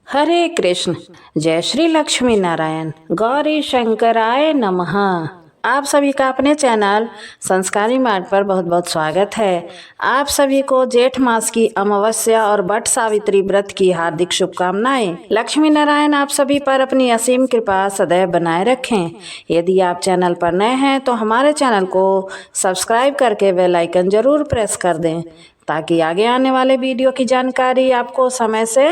हरे कृष्ण। जय श्री लक्ष्मी नारायण गौरी शंकराय नमः। आप सभी का अपने चैनल संस्कारी मार्ग पर बहुत बहुत स्वागत है। आप सभी को जेठ मास की अमावस्या और वट सावित्री व्रत की हार्दिक शुभकामनाएं। लक्ष्मी नारायण आप सभी पर अपनी असीम कृपा सदैव बनाए रखें। यदि आप चैनल पर नए हैं तो हमारे चैनल को सब्सक्राइब करके बेल आइकन जरूर प्रेस कर दें, ताकि आगे आने वाले वीडियो की जानकारी आपको समय से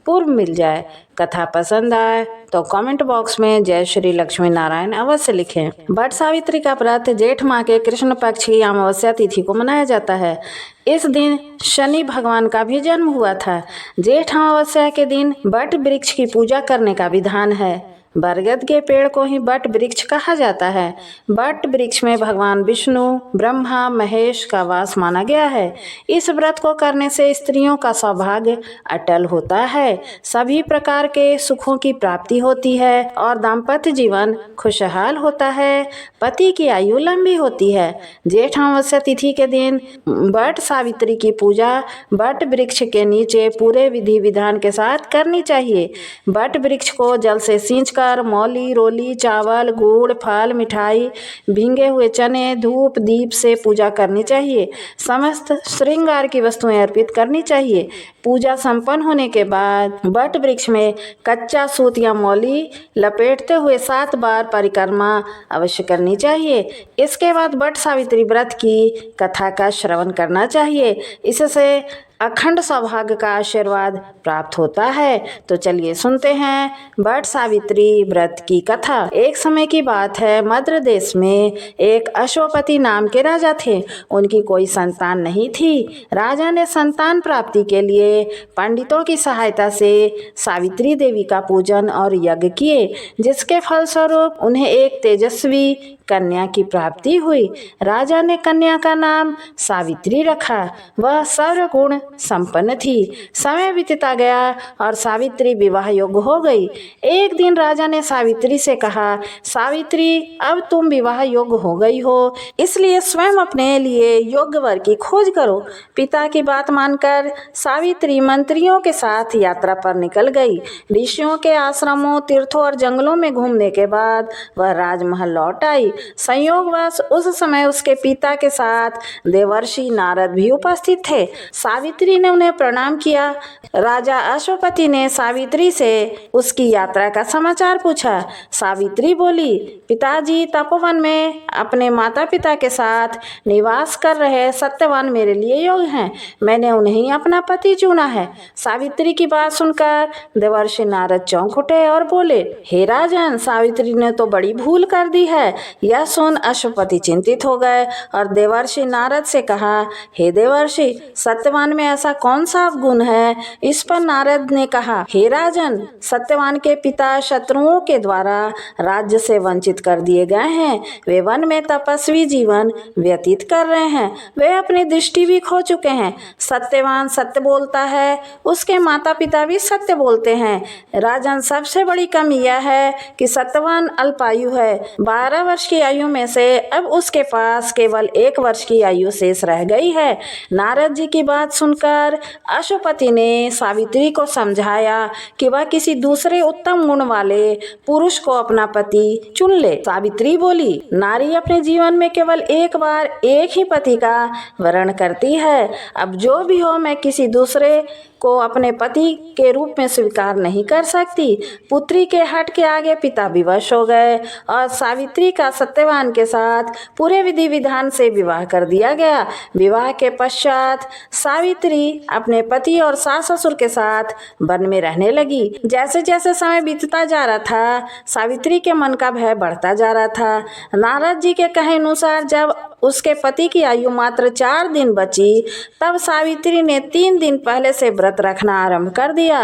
पूर्व मिल जाए। कथा पसंद आए तो कमेंट बॉक्स में जय श्री लक्ष्मी नारायण अवश्य लिखें। वट सावित्री का व्रत जेठ माह के कृष्ण पक्ष की अमावस्या तिथि को मनाया जाता है। इस दिन शनि भगवान का भी जन्म हुआ था। जेठ अमावस्या के दिन वट वृक्ष की पूजा करने का विधान है। बरगद के पेड़ को ही वट वृक्ष कहा जाता है। वट वृक्ष में भगवान विष्णु, ब्रह्मा, महेश का वास माना गया है। इस व्रत को करने से स्त्रियों का सौभाग्य अटल होता है, सभी प्रकार के सुखों की प्राप्ति होती है और दाम्पत्य जीवन खुशहाल होता है। पति की आयु लंबी होती है। जेठ अमावस्या तिथि के दिन वट सावित्री की पूजा वट वृक्ष के नीचे पूरे विधि विधान के साथ करनी चाहिए। वट वृक्ष को जल से सींच कर मौली, रोली, चावल, गुड़, फल, मिठाई, भींगे हुए चने, धूप, दीप से पूजा करनी चाहिए। समस्त श्रृंगार की वस्तुएं अर्पित करनी चाहिए। पूजा संपन्न होने के बाद वट वृक्ष में कच्चा सूत या मौली लपेटते हुए 7 बार परिक्रमा अवश्य करनी चाहिए। इसके बाद वट सावित्री व्रत की कथा का श्रवण करना चाहिए। इससे अखंड सौभाग्य का आशीर्वाद प्राप्त होता है। तो चलिए सुनते हैं वट सावित्री व्रत की कथा। एक समय की बात है, मद्र देश में एक अश्वपति नाम के राजा थे। उनकी कोई संतान नहीं थी। राजा ने संतान प्राप्ति के लिए पंडितों की सहायता से सावित्री देवी का पूजन और यज्ञ किए, जिसके फलस्वरूप उन्हें एक तेजस्वी कन्या की प्राप्ति हुई। राजा ने कन्या का नाम सावित्री रखा। वह सर्वगुण संपन्न थी। समय बीतता गया और सावित्री विवाह योग्य हो गई। एक दिन राजा ने सावित्री से कहा, सावित्री, अब तुम विवाह योग्य हो गई हो, इसलिए स्वयं अपने लिए योग्य वर की खोज करो। पिता की बात मानकर सावित्री मंत्रियों के साथ यात्रा पर निकल गई। ऋषियों के आश्रमों, तीर्थों और जंगलों में घूमने के बाद वह राजमहल लौट आई। संयोगवश उस समय उसके पिता के साथ देवर्षि नारद भी उपस्थित थे। सावित्री ने उन्हें प्रणाम किया। राजा अश्वपति ने सावित्री से उसकी यात्रा का समाचार पूछा। सावित्री बोली, पिताजी, तपोवन में अपने माता पिता के साथ निवास कर रहे सत्यवान मेरे लिए योग्य हैं। मैंने उन्हें ही अपना पति चुना है। सावित्री की बात सुनकर देवर्षि नारद चौंक उठे और बोले, हे राजन, सावित्री ने तो बड़ी भूल कर दी है। यह सुन अश्वपति चिंतित हो गए और देवर्षि नारद से कहा, हे देवर्षि, सत्यवान में ऐसा कौन सा गुण है? इस पर नारद ने कहा, हे राजन, सत्यवान के पिता शत्रुओं के द्वारा राज्य से वंचित कर दिए गए हैं। वे वन में तपस्वी जीवन व्यतीत कर रहे हैं। वे अपनी दृष्टि भी खो चुके हैं। सत्यवान सत्य बोलता है, उसके माता पिता भी सत्य बोलते हैं। राजन, सबसे बड़ी कमी यह है कि सत्यवान अल्पायु है। 12 वर्ष की आयु में से अब उसके पास केवल 1 वर्ष की आयु शेष रह गई है। नारद जी की बात सुनकर अश्वपति ने सावित्री को समझाया कि वह किसी दूसरे उत्तम गुण वाले पुरुष को अपना पति चुन ले। सावित्री बोली, नारी अपने जीवन में केवल एक बार एक ही पति का वरण करती है। अब जो भी हो, मैं किसी दूसरे को अपने पति के रूप में स्वीकार नहीं कर सकती। पुत्री के हट के आगे पिता विवश हो गए और सावित्री का सत्यवान के साथ पूरे विधि विधान से विवाह कर दिया गया। विवाह के पश्चात सावित्री अपने पति और सास ससुर के साथ वन में रहने लगी। जैसे जैसे समय बीतता जा रहा था, सावित्री के मन का भय बढ़ता जा रहा था। नारद जी के कहे अनुसार जब उसके पति की आयु मात्र 4 दिन बची, तब सावित्री ने 3 दिन पहले से व्रत रखना आरंभ कर दिया।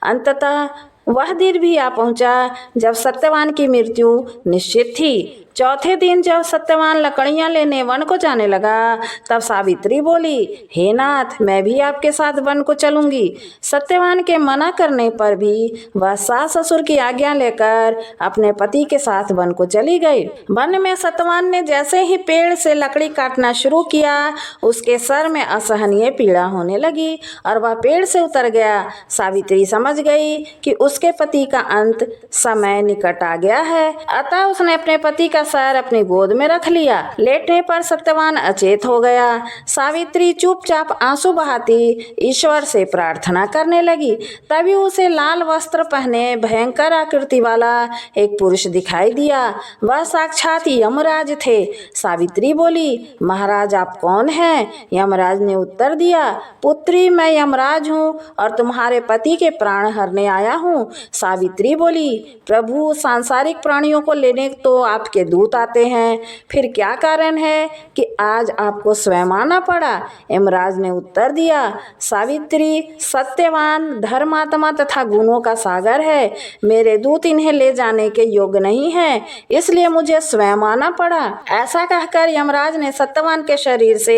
अंततः वह दिन भी आ पहुंचा जब सत्यवान की मृत्यु निश्चित थी। चौथे दिन जब सत्यवान लकड़ियां लेने वन को जाने लगा तब सावित्री बोली, हे नाथ, मैं भी आपके साथ वन को चलूंगी। सत्यवान के मना करने पर भी वह सास ससुर की आज्ञा लेकर अपने पति के साथ वन को चली गई। वन में सत्यवान ने जैसे ही पेड़ से लकड़ी काटना शुरू किया उसके सर में असहनीय पीड़ा होने लगी और वह पेड़ से उतर गया। सावित्री समझ गई कि उसके पति का अंत समय निकट आ गया है, अतः उसने अपने पति का सर अपनी गोद में रख लिया। लेटने पर सत्यवान अचेत हो गया। सावित्री चुपचाप आंसू बहाती ईश्वर से प्रार्थना करने लगी। तभी उसे लाल वस्त्र पहने भयंकर आकृति वाला एक पुरुष दिखाई दिया। वह साक्षात यमराज थे। सावित्री बोली, महाराज आप कौन हैं? यमराज ने उत्तर दिया, पुत्री, मैं यमराज हूँ और तुम्हारे पति के प्राण हरने आया हूँ। सावित्री बोली, प्रभु, सांसारिक प्राणियों को लेने तो आपके दूत आते हैं, फिर क्या कारण है कि आज आपको स्वयं आना पड़ा? यमराज ने उत्तर दिया, सावित्री, सत्यवान धर्मात्मा तथा गुणों का सागर है। मेरे दूत इन्हें ले जाने के योग्य नहीं है, इसलिए मुझे स्वयं आना पड़ा। ऐसा कहकर यमराज ने सत्यवान के शरीर से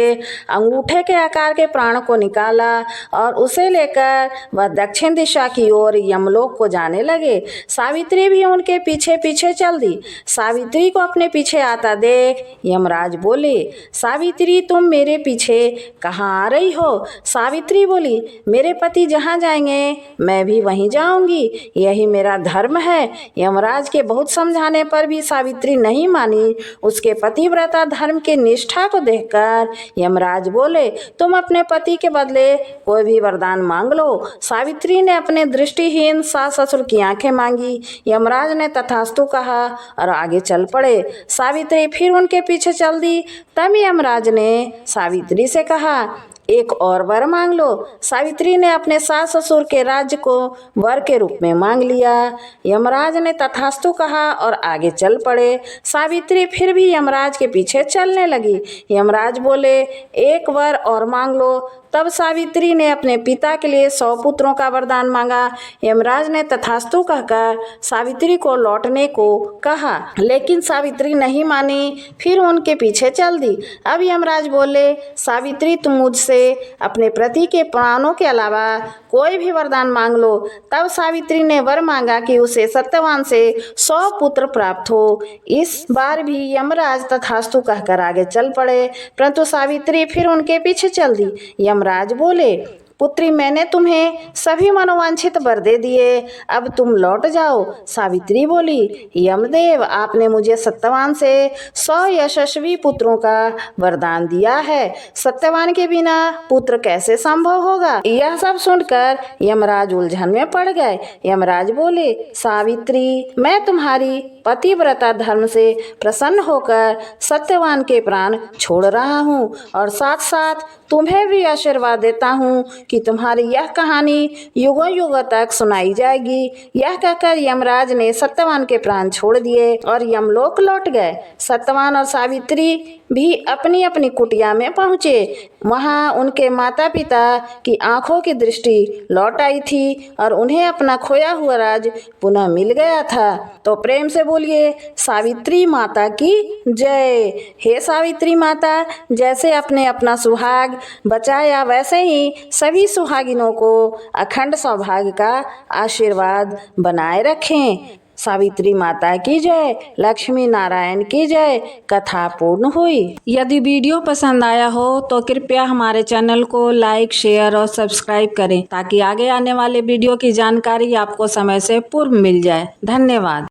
अंगूठे के आकार के प्राण को निकाला और उसे लेकर वह दक्षिण दिशा की ओर यमलोक को जाने लगे। सावित्री भी उनके पीछे पीछे चल दी। सावित्री को अपने पीछे आता देख यमराज बोले, सावित्री, तुम मेरे पीछे कहाँ आ रही हो? सावित्री बोली, मेरे पति जहाँ जाएंगे मैं भी वहीं जाऊंगी, यही मेरा धर्म है। यमराज के बहुत समझाने पर भी सावित्री नहीं मानी। उसके पतिव्रता धर्म की निष्ठा को देखकर यमराज बोले, तुम अपने पति के बदले कोई भी वरदान मांग लो। सावित्री ने अपने दृष्टिहीन सास ससुर की आंखें मांगी। यमराज ने तथास्तु कहा और आगे चल पड़े। सावित्री फिर उनके पीछे चल दी। तब यमराज ने सावित्री से कहा, एक और वर मांग लो। सावित्री ने अपने सास ससुर के राज्य को वर के रूप में मांग लिया। यमराज ने तथास्तु कहा और आगे चल पड़े। सावित्री फिर भी यमराज के पीछे चलने लगी। यमराज बोले, एक वर और मांग लो। तब सावित्री ने अपने पिता के लिए 100 पुत्रों का वरदान मांगा। यमराज ने तथास्तु कहकर सावित्री को लौटने को कहा, लेकिन सावित्री नहीं मानी, फिर उनके पीछे चल दी। अब यमराज बोले, सावित्री, तुम मुझसे अपने पति के प्राणों के अलावा कोई भी वरदान मांग लो। तब सावित्री ने वर मांगा कि उसे सत्यवान से 100 पुत्र प्राप्त हो। इस बार भी यमराज तथास्तु कहकर आगे चल पड़े, परंतु सावित्री फिर उनके पीछे चल दी। यमराज बोले, पुत्री, मैंने तुम्हें सभी मनोवांछित वर दे दिए, अब तुम लौट जाओ। सावित्री बोली, यमदेव, आपने मुझे सत्यवान से 100 यशस्वी पुत्रों का वरदान दिया है, सत्यवान के बिना पुत्र कैसे संभव होगा? यह सब सुनकर यमराज उलझन में पड़ गए। यमराज बोले, सावित्री, मैं तुम्हारी पतिव्रता धर्म से प्रसन्न होकर सत्यवान के प्राण छोड़ रहा हूँ और साथ साथ तुम्हें भी आशीर्वाद देता हूँ कि तुम्हारी यह कहानी युगों युगों तक सुनाई जाएगी। यह कहकर यमराज ने सत्यवान के प्राण छोड़ दिए और यमलोक लौट गए। सत्यवान और सावित्री भी अपनी अपनी कुटिया में पहुँचे। वहाँ उनके माता पिता की आंखों की दृष्टि लौट आई थी और उन्हें अपना खोया हुआ राज पुनः मिल गया था। तो प्रेम से बोलिए, सावित्री माता की जय। हे सावित्री माता, जैसे आपने अपना सुहाग बचाया वैसे ही सभी सुहागिनों को अखंड सौभाग्य का आशीर्वाद बनाए रखें। सावित्री माता की जय। लक्ष्मी नारायण की जय। कथा पूर्ण हुई। यदि वीडियो पसंद आया हो तो कृपया हमारे चैनल को लाइक, शेयर और सब्सक्राइब करें ताकि आगे आने वाले वीडियो की जानकारी आपको समय से पूर्व मिल जाए। धन्यवाद।